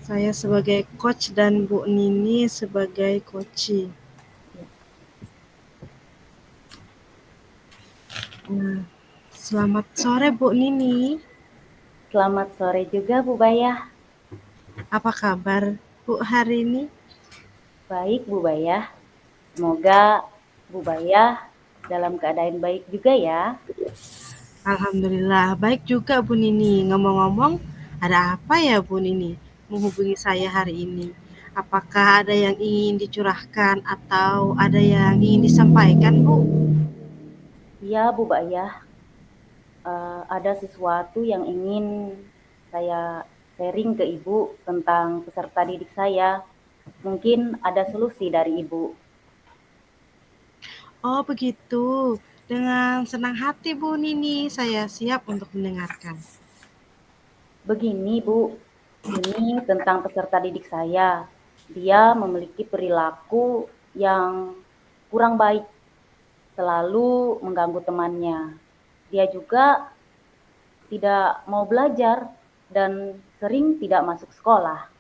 Saya sebagai coach dan Bu Nini sebagai coachee. Nah, selamat sore Bu Nini. Selamat sore juga Bu Bayah. Apa kabar Bu hari ini? Baik Bu Bayah. Semoga Bu Bayah dalam keadaan baik juga ya. Alhamdulillah baik juga Bu Nini. Ngomong-ngomong, ada apa ya Bu Nini menghubungi saya hari ini? Apakah ada yang ingin dicurahkan atau ada yang ingin disampaikan Bu? Iya Bu Bayah, ada sesuatu yang ingin saya sharing ke Ibu tentang peserta didik saya. Mungkin ada solusi dari Ibu. Oh begitu. Dengan senang hati Bu Nini, saya siap untuk mendengarkan. Begini Bu, ini tentang peserta didik saya. Dia memiliki perilaku yang kurang baik, selalu mengganggu temannya. Dia juga tidak mau belajar dan sering tidak masuk sekolah.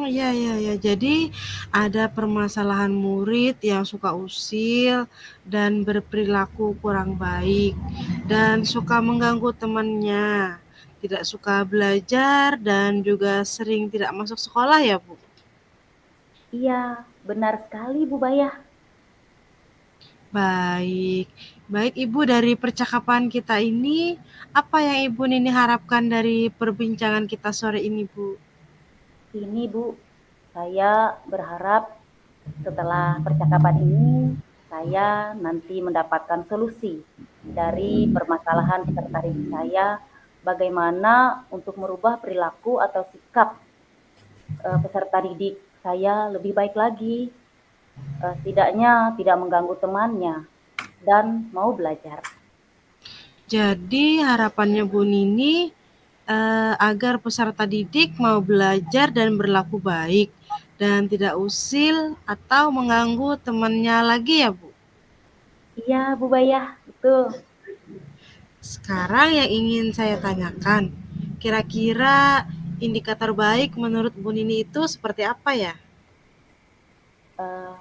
Ya ya ya. Jadi ada permasalahan murid yang suka usil dan berperilaku kurang baik dan suka mengganggu temannya, tidak suka belajar dan juga sering tidak masuk sekolah ya, Bu? Iya, benar sekali Bu Bayah. Baik. Baik Ibu, dari percakapan kita ini, apa yang Ibu Nini harapkan dari perbincangan kita sore ini, Bu? Ini Bu, saya berharap setelah percakapan ini saya nanti mendapatkan solusi dari permasalahan peserta didik saya, bagaimana untuk merubah perilaku atau sikap peserta didik saya lebih baik lagi, setidaknya tidak mengganggu temannya dan mau belajar. Jadi harapannya Bu Nini agar peserta didik mau belajar dan berlaku baik dan tidak usil atau mengganggu temannya lagi ya Bu. Iya Bu Bayah, betul. Sekarang yang ingin saya tanyakan, kira-kira indikator baik menurut Bu Nini itu seperti apa ya? Uh,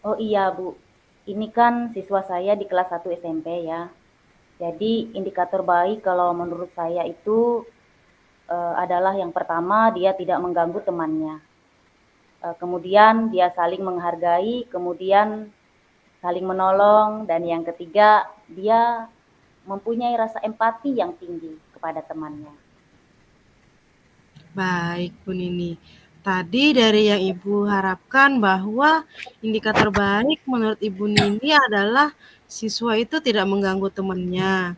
oh iya Bu, ini kan siswa saya di kelas 1 SMP ya. Jadi indikator baik kalau menurut saya itu adalah yang pertama dia tidak mengganggu temannya. Kemudian dia saling menghargai, kemudian saling menolong, dan yang ketiga dia mempunyai rasa empati yang tinggi kepada temannya. Baik Bu Nini. Tadi dari yang Ibu harapkan bahwa indikator baik menurut Ibu Nini adalah siswa itu tidak mengganggu temannya.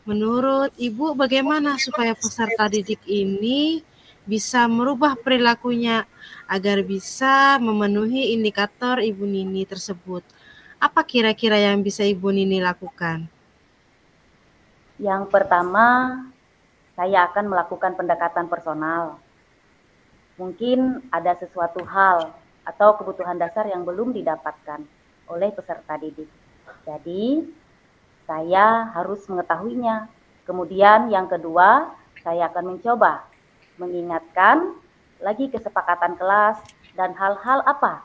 Menurut Ibu bagaimana supaya peserta didik ini bisa merubah perilakunya agar bisa memenuhi indikator Ibu Nini tersebut? Apa kira-kira yang bisa Ibu Nini lakukan? Yang pertama, saya akan melakukan pendekatan personal. Mungkin ada sesuatu hal atau kebutuhan dasar yang belum didapatkan oleh peserta didik. Jadi, saya harus mengetahuinya. Kemudian yang kedua, saya akan mencoba mengingatkan lagi kesepakatan kelas dan hal-hal apa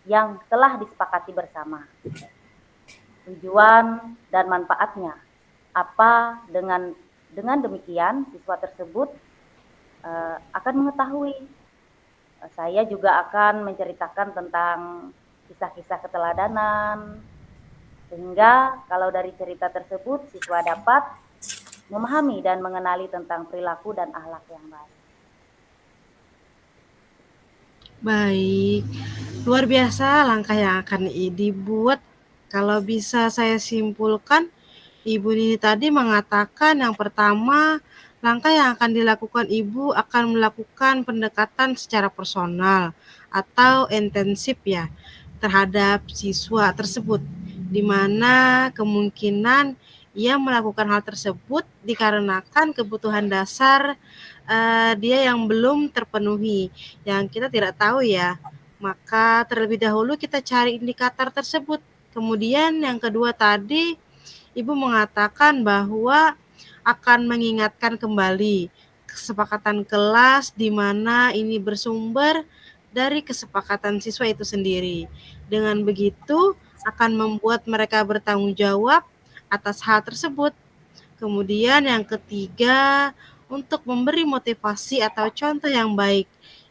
yang telah disepakati bersama. Tujuan dan manfaatnya. Apa dengan demikian siswa tersebut akan mengetahui. Saya juga akan menceritakan tentang kisah-kisah keteladanan, sehingga kalau dari cerita tersebut siswa dapat memahami dan mengenali tentang perilaku dan akhlak yang baik. Baik, luar biasa langkah yang akan dibuat. Kalau bisa saya simpulkan, Ibu Nini tadi mengatakan yang pertama, langkah yang akan dilakukan Ibu akan melakukan pendekatan secara personal atau intensif ya terhadap siswa tersebut, di mana kemungkinan ia melakukan hal tersebut dikarenakan kebutuhan dasar dia yang belum terpenuhi, yang kita tidak tahu ya. Maka terlebih dahulu kita cari indikator tersebut. Kemudian yang kedua tadi Ibu mengatakan bahwa akan mengingatkan kembali kesepakatan kelas di mana ini bersumber dari kesepakatan siswa itu sendiri. Dengan begitu akan membuat mereka bertanggung jawab atas hal tersebut. Kemudian yang ketiga, untuk memberi motivasi atau contoh yang baik,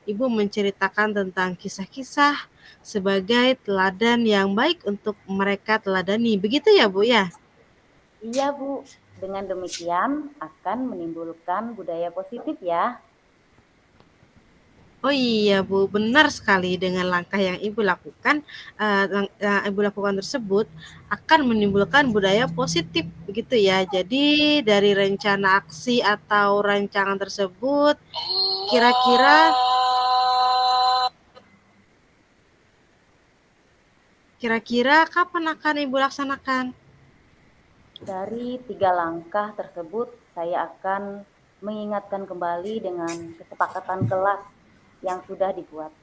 Ibu menceritakan tentang kisah-kisah sebagai teladan yang baik untuk mereka teladani. Begitu ya, Bu ya? Iya, Bu. Dengan demikian akan menimbulkan budaya positif ya. Oh iya Bu, benar sekali dengan langkah yang Ibu lakukan, yang Ibu lakukan tersebut akan menimbulkan budaya positif begitu ya. Jadi dari rencana aksi atau rancangan tersebut kira-kira kira-kira kapan akan Ibu laksanakan? Dari 3 langkah tersebut, saya akan mengingatkan kembali dengan kesepakatan kelas yang sudah dibuat.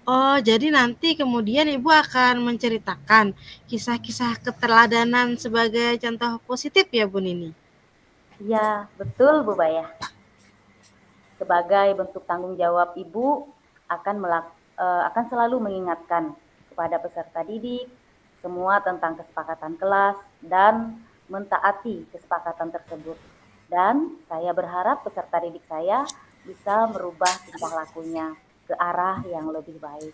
Oh, jadi nanti kemudian Ibu akan menceritakan kisah-kisah keteladanan sebagai contoh positif ya Bu Nini? Iya, betul Bu Bayah. Sebagai bentuk tanggung jawab Ibu akan selalu mengingatkan kepada peserta didik semua tentang kesepakatan kelas dan mentaati kesepakatan tersebut. Dan saya berharap peserta didik saya bisa merubah tingkah lakunya ke arah yang lebih baik.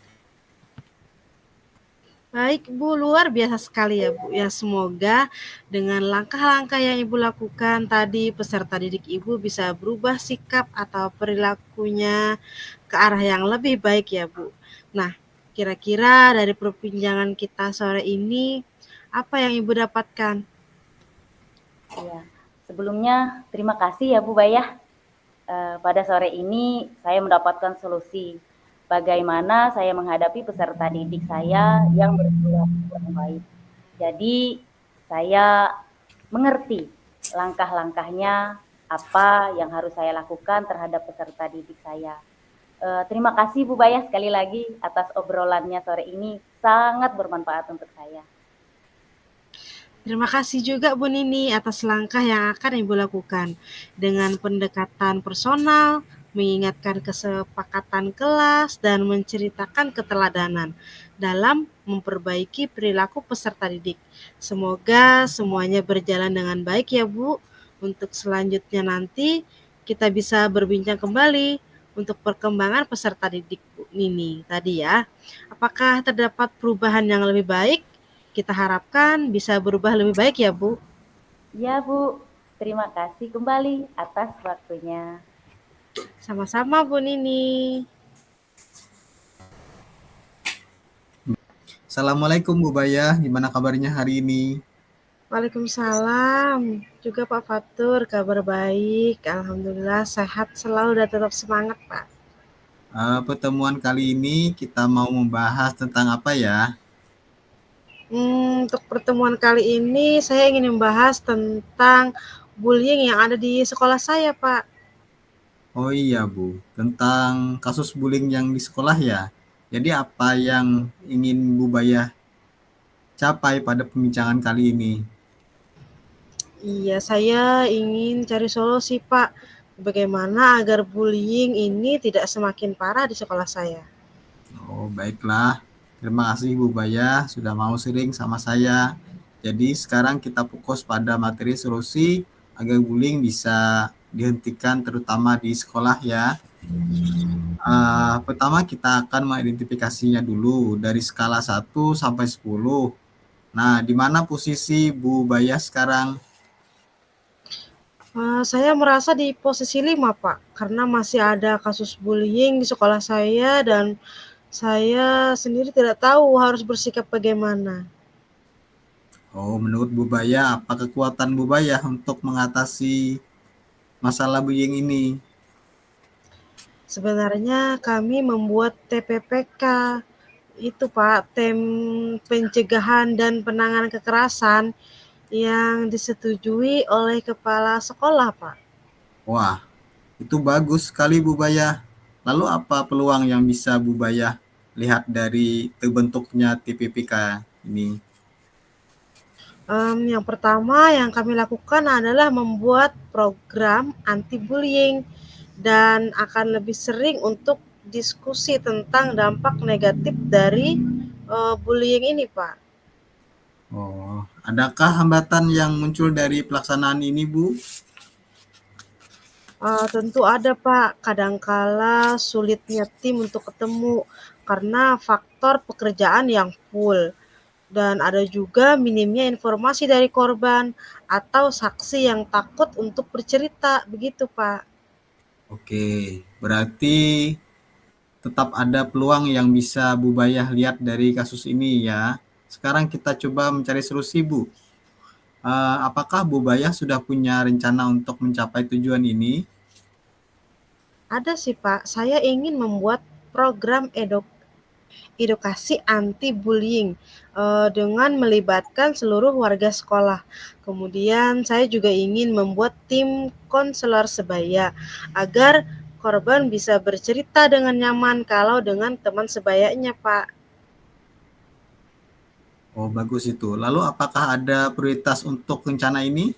Baik Bu, luar biasa sekali ya Bu. Ya semoga dengan langkah-langkah yang Ibu lakukan tadi peserta didik Ibu bisa berubah sikap atau perilakunya ke arah yang lebih baik ya Bu. Nah, kira-kira dari perbincangan kita sore ini apa yang Ibu dapatkan? Ya, sebelumnya terima kasih ya Bu Bayah. Pada sore ini saya mendapatkan solusi bagaimana saya menghadapi peserta didik saya yang berperilaku kurang baik. Jadi saya mengerti langkah-langkahnya apa yang harus saya lakukan terhadap peserta didik saya. Terima kasih Bu Bayah sekali lagi atas obrolannya sore ini sangat bermanfaat untuk saya. Terima kasih juga Bu Nini atas langkah yang akan Ibu lakukan dengan pendekatan personal, mengingatkan kesepakatan kelas, dan menceritakan keteladanan dalam memperbaiki perilaku peserta didik. Semoga semuanya berjalan dengan baik ya Bu. Untuk selanjutnya nanti kita bisa berbincang kembali untuk perkembangan peserta didik Bu Nini tadi ya. Apakah terdapat perubahan yang lebih baik? Kita harapkan bisa berubah lebih baik ya Bu. Ya Bu, terima kasih kembali atas waktunya. Sama-sama Bu Nini. Assalamualaikum Bu Bayah, gimana kabarnya hari ini? Waalaikumsalam. Juga Pak Fatur, kabar baik. Alhamdulillah sehat selalu dan tetap semangat Pak. Pertemuan kali ini kita mau membahas tentang apa ya? Untuk pertemuan kali ini saya ingin membahas tentang bullying yang ada di sekolah saya Pak. Oh iya Bu, tentang kasus bullying yang di sekolah ya. Jadi apa yang ingin Bu Bayah capai pada pembincangan kali ini? Iya, saya ingin cari solusi Pak. Bagaimana agar bullying ini tidak semakin parah di sekolah saya. Oh baiklah, terima kasih Bu Bayah sudah mau sharing sama saya. Jadi sekarang kita fokus pada materi solusi agar bullying bisa dihentikan terutama di sekolah ya. Pertama kita akan mengidentifikasinya dulu dari skala 1 sampai 10. Nah, di mana posisi Bu Bayah sekarang? Saya merasa di posisi 5 Pak, karena masih ada kasus bullying di sekolah saya dan saya sendiri tidak tahu harus bersikap bagaimana. Oh, menurut Bu Bayah, apa kekuatan Bu Bayah untuk mengatasi masalah bullying ini? Sebenarnya kami membuat TPPK, itu Pak, Tim Pencegahan dan Penanganan Kekerasan yang disetujui oleh kepala sekolah Pak. Wah, itu bagus sekali Bu Bayah. Lalu apa peluang yang bisa Bu Bayah lihat dari terbentuknya TPPK ini? Yang pertama yang kami lakukan adalah membuat program anti-bullying dan akan lebih sering untuk diskusi tentang dampak negatif dari, bullying ini, Pak. Oh, adakah hambatan yang muncul dari pelaksanaan ini, Bu? Tentu ada, Pak. Kadangkala sulitnya tim untuk ketemu karena faktor pekerjaan yang full. Dan ada juga minimnya informasi dari korban atau saksi yang takut untuk bercerita, begitu, Pak. Oke, berarti tetap ada peluang yang bisa Bu Bayah lihat dari kasus ini ya. Sekarang kita coba mencari solusi, Bu. Apakah Bu Bayah sudah punya rencana untuk mencapai tujuan ini? Ada sih, Pak. Saya ingin membuat program edukasi anti-bullying, dengan melibatkan seluruh warga sekolah. Kemudian saya juga ingin membuat tim konselor sebaya, agar korban bisa bercerita dengan nyaman kalau dengan teman sebayanya, Pak. Oh, bagus itu. Lalu apakah ada prioritas untuk rencana ini?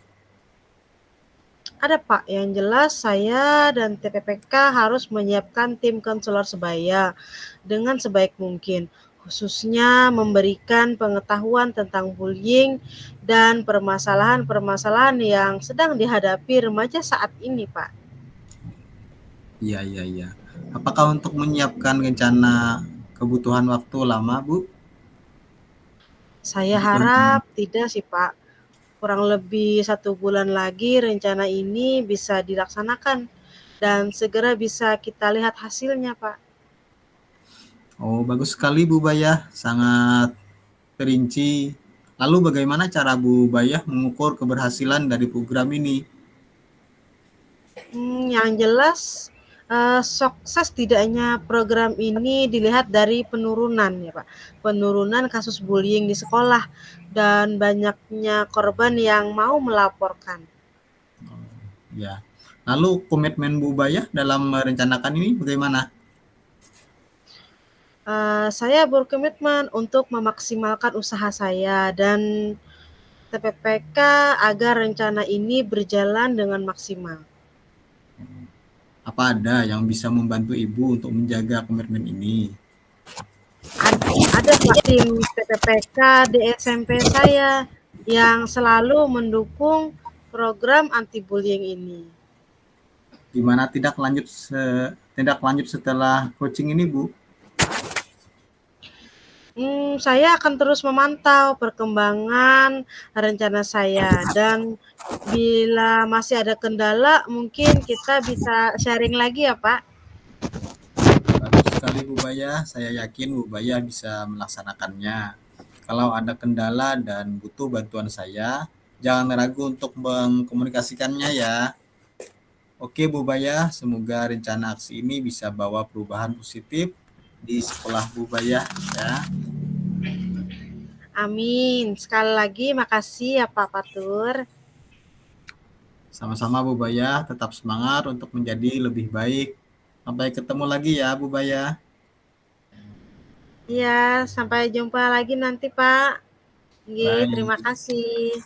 Ada, Pak, yang jelas saya dan TPPK harus menyiapkan tim konselor sebaya dengan sebaik mungkin, khususnya memberikan pengetahuan tentang bullying dan permasalahan-permasalahan yang sedang dihadapi remaja saat ini, Pak. Iya, iya, iya. Apakah untuk menyiapkan rencana kebutuhan waktu lama, Bu? Saya Untuk rencana. harap tidak sih, Pak. Kurang lebih 1 bulan lagi rencana ini bisa dilaksanakan dan segera bisa kita lihat hasilnya, Pak. Oh, bagus sekali Bu Bayah, sangat perinci. Lalu bagaimana cara Bu Bayah mengukur keberhasilan dari program ini? Yang jelas, sukses tidaknya program ini dilihat dari penurunan ya, Pak. Penurunan kasus bullying di sekolah dan banyaknya korban yang mau melaporkan. Ya. Lalu komitmen Bu Bayah dalam merencanakan ini bagaimana? Saya berkomitmen untuk memaksimalkan usaha saya dan TPPK agar rencana ini berjalan dengan maksimal. Apa ada yang bisa membantu Ibu untuk menjaga komitmen ini? Ada, Pak, tim TPPK di SMP saya yang selalu mendukung program anti bullying ini. Gimana tindak lanjut setelah coaching ini, Bu? Saya akan terus memantau perkembangan rencana saya dan bila masih ada kendala mungkin kita bisa sharing lagi ya, Pak. Bagus sekali Bu Bayah, saya yakin Bu Bayah bisa melaksanakannya. Kalau ada kendala dan butuh bantuan saya, jangan ragu untuk mengkomunikasikannya ya. Oke Bu Bayah, semoga rencana aksi ini bisa bawa perubahan positif di sekolah Bu Bayah ya. Amin. Sekali lagi makasih ya Pak Fatur. Sama-sama Bu Bayah, tetap semangat untuk menjadi lebih baik. Sampai ketemu lagi ya Bu Bayah. Iya, sampai jumpa lagi nanti Pak. Nggih, Baik. terima kasih.